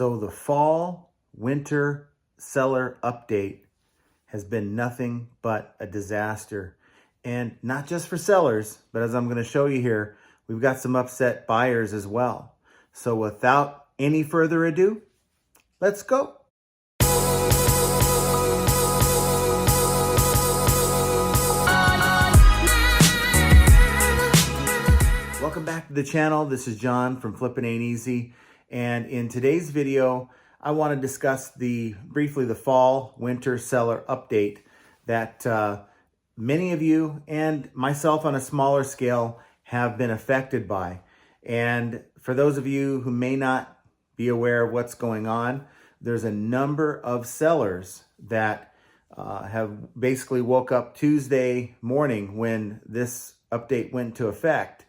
So the fall winter seller update has been nothing but a disaster. And not just for sellers, but as I'm going to show you here, we've got some upset buyers as well. So without any further ado, let's go. Welcome back to the channel. This is John from Flippin' Ain't Easy. And in today's video, I want to discuss briefly the fall winter seller update that many of you and myself on a smaller scale have been affected by. And for those of you who may not be aware of what's going on, there's a number of sellers that have basically woke up Tuesday morning when this update went into effect,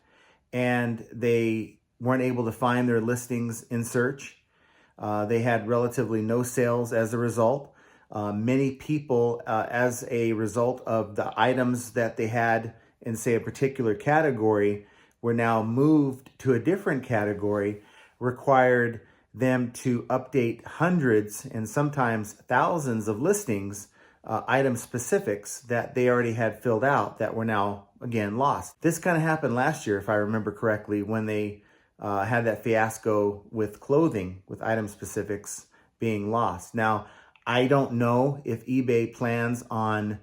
and they weren't able to find their listings in search. They had relatively no sales as a result. Many people, as a result of the items that they had in, say, a particular category, were now moved to a different category, required them to update hundreds and sometimes thousands of listings, item specifics that they already had filled out that were now, again, lost. This kind of happened last year, if I remember correctly, when they had that fiasco with clothing, with item specifics being lost. Now, I don't know if eBay plans on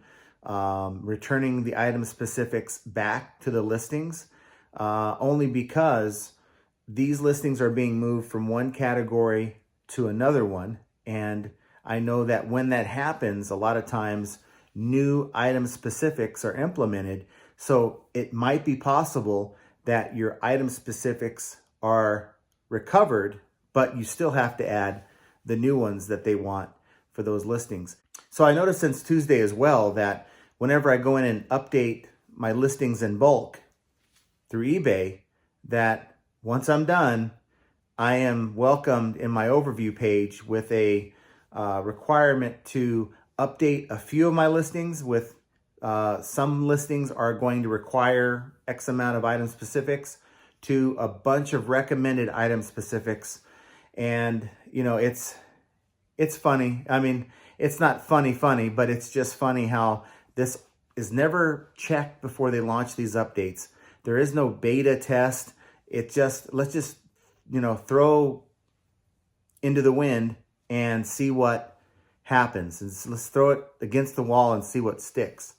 returning the item specifics back to the listings, only because these listings are being moved from one category to another one. And I know that when that happens, a lot of times new item specifics are implemented. So it might be possible that your item specifics are recovered, but you still have to add the new ones that they want for those listings. So I noticed since Tuesday as well that whenever I go in and update my listings in bulk through eBay, that once I'm done, I am welcomed in my overview page with a requirement to update a few of my listings with some listings are going to require X amount of item specifics to a bunch of recommended item specifics. And, you know, it's funny. I mean, it's not funny, but it's just funny how this is never checked before they launch these updates. There is no beta test. Let's just, you know, throw into the wind and see what happens. And let's throw it against the wall and see what sticks.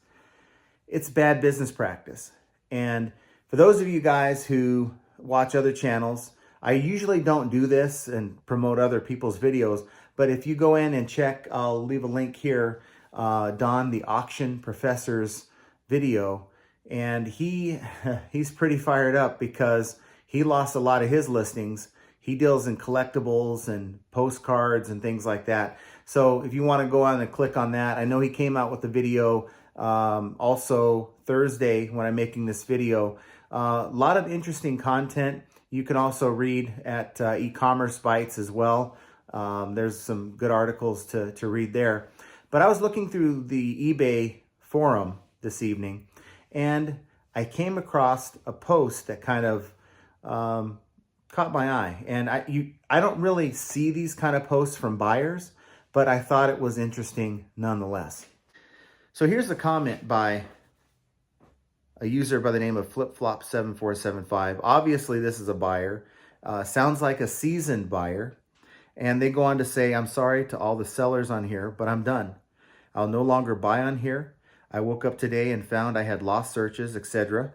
It's bad business practice. And for those of you guys who watch other channels, I usually don't do this and promote other people's videos, but if you go in and check, I'll leave a link here, Don the Auction Professor's video, and he's pretty fired up because he lost a lot of his listings. He deals in collectibles and postcards and things like that. So if you want to go on and click on that, I know he came out with the video also Thursday when I'm making this video. A lot of interesting content. You can also read at e-commerce bites as well. There's some good articles to read there. But I was looking through the eBay forum this evening, and I came across a post that kind of caught my eye. And I don't really see these kind of posts from buyers, but I thought it was interesting nonetheless. So here's a comment by a user by the name of FlipFlop7475. Obviously, this is a buyer. Sounds like a seasoned buyer. And they go on to say, I'm sorry to all the sellers on here, but I'm done. I'll no longer buy on here. I woke up today and found I had lost searches, etc.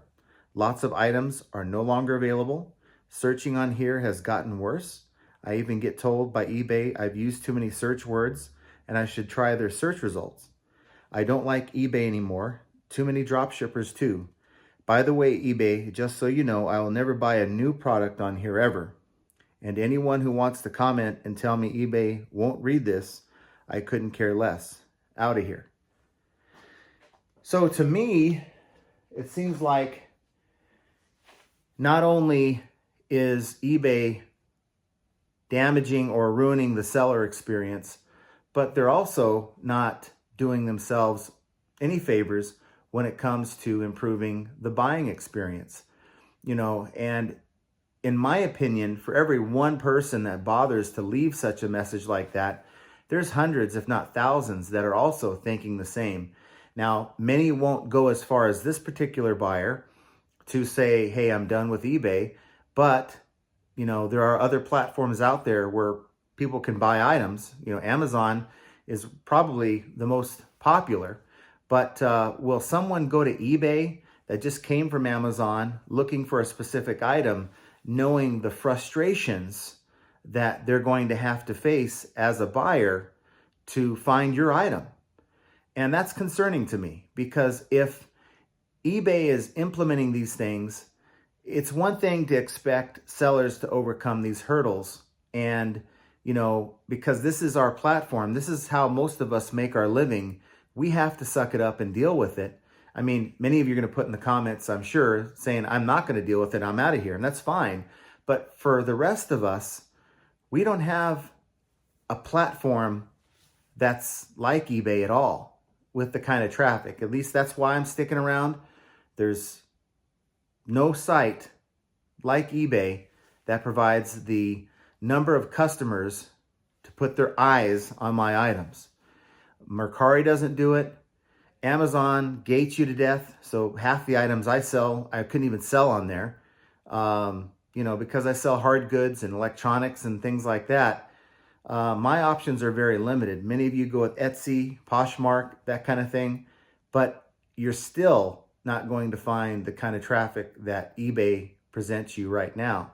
Lots of items are no longer available. Searching on here has gotten worse. I even get told by eBay I've used too many search words and I should try their search results. I don't like eBay anymore. Too many drop shippers too. By the way, eBay, just so you know, I will never buy a new product on here ever. And anyone who wants to comment and tell me eBay won't read this, I couldn't care less. Out of here. So to me, it seems like not only is eBay damaging or ruining the seller experience, but they're also not doing themselves any favors when it comes to improving the buying experience. You know, and in my opinion, for every one person that bothers to leave such a message like that, there's hundreds, if not thousands, that are also thinking the same. Now, many won't go as far as this particular buyer to say, hey, I'm done with eBay, but there are other platforms out there where people can buy items. Amazon is probably the most popular, but will someone go to eBay that just came from Amazon looking for a specific item, knowing the frustrations that they're going to have to face as a buyer to find your item? And that's concerning to me, because if eBay is implementing these things, it's one thing to expect sellers to overcome these hurdles. And, because this is our platform, this is how most of us make our living, we have to suck it up and deal with it. I mean, many of you are going to put in the comments, I'm sure, saying, I'm not going to deal with it, I'm out of here. And that's fine. But for the rest of us, we don't have a platform that's like eBay at all with the kind of traffic. At least that's why I'm sticking around. There's no site like eBay that provides the number of customers to put their eyes on my items. Mercari doesn't do it. Amazon gates you to death. So half the items I sell, I couldn't even sell on there. Because I sell hard goods and electronics and things like that. My options are very limited. Many of you go with Etsy, Poshmark, that kind of thing, but you're still not going to find the kind of traffic that eBay presents you right now.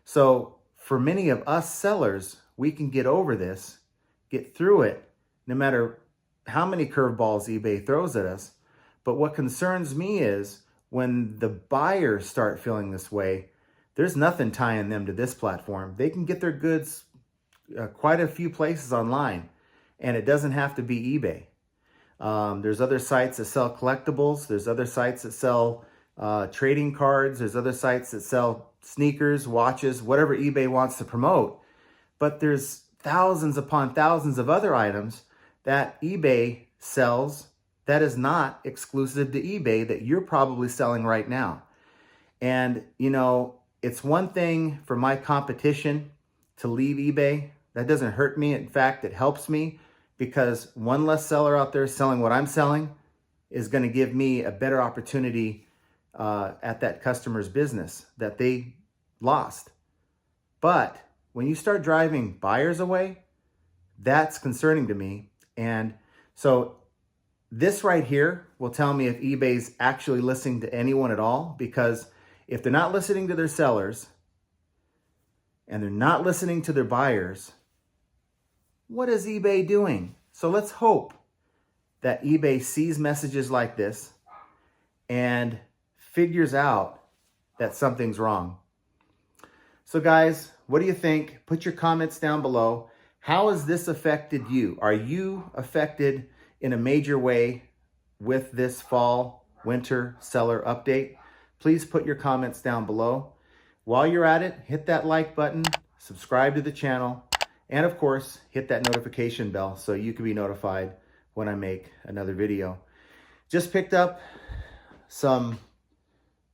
So for many of us sellers, we can get over this, get through it, no matter how many curveballs eBay throws at us. But what concerns me is when the buyers start feeling this way, there's nothing tying them to this platform. They can get their goods quite a few places online, and it doesn't have to be eBay. There's other sites that sell collectibles. There's other sites that sell trading cards. There's other sites that sell sneakers, watches, whatever eBay wants to promote. But there's thousands upon thousands of other items that eBay sells that is not exclusive to eBay that you're probably selling right now. And, it's one thing for my competition to leave eBay. That doesn't hurt me. In fact, it helps me, because one less seller out there selling what I'm selling is going to give me a better opportunity at that customer's business that they lost. But when you start driving buyers away, that's concerning to me. And so this right here will tell me if eBay's actually listening to anyone at all, because if they're not listening to their sellers and they're not listening to their buyers, what is eBay doing? So let's hope that eBay sees messages like this and figures out that something's wrong. So guys, what do you think? Put your comments down below. How has this affected you? Are you affected in a major way with this fall winter seller update? Please put your comments down below. While you're at it, hit that like button, subscribe to the channel, and of course, hit that notification bell so you can be notified when I make another video. Just picked up some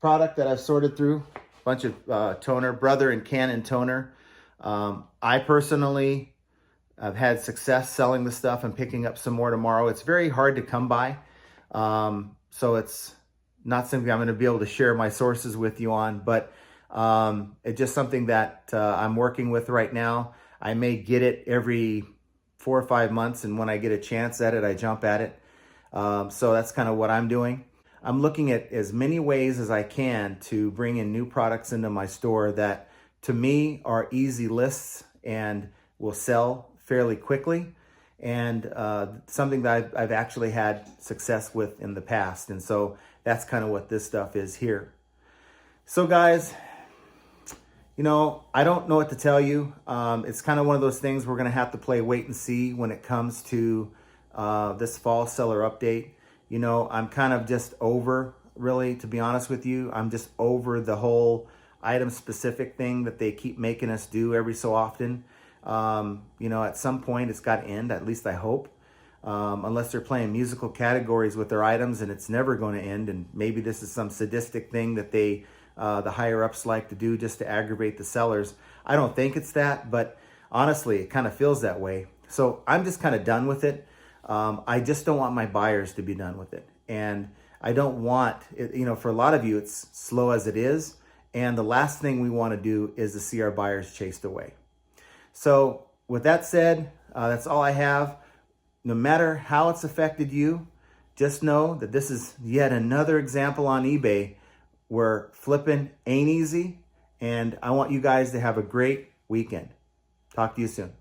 product that I've sorted through, a bunch of toner, Brother and Canon toner. I personally have had success selling the stuff and picking up some more tomorrow. It's very hard to come by, so it's not something I'm going to be able to share my sources with you on, but it's just something that I'm working with right now. I may get it every 4 or 5 months, and when I get a chance at it, I jump at it. So that's kind of what I'm doing. I'm looking at as many ways as I can to bring in new products into my store that, to me, are easy lists and will sell fairly quickly, and something that I've actually had success with in the past. And so that's kind of what this stuff is here. So guys, I don't know what to tell you. It's kind of one of those things we're going to have to play wait and see when it comes to this fall seller update. I'm kind of just over, really, to be honest with you. I'm just over the whole item specific thing that they keep making us do every so often. At some point it's got to end, at least I hope. Unless they're playing musical categories with their items, and it's never going to end. And maybe this is some sadistic thing that they the higher ups like to do just to aggravate the sellers. I don't think it's that, but honestly, it kind of feels that way. So I'm just kind of done with it. I just don't want my buyers to be done with it. And I don't want it, for a lot of you, it's slow as it is. And the last thing we want to do is to see our buyers chased away. So with that said, that's all I have. No matter how it's affected you, just know that this is yet another example on eBay where flipping ain't easy. And I want you guys to have a great weekend. Talk to you soon.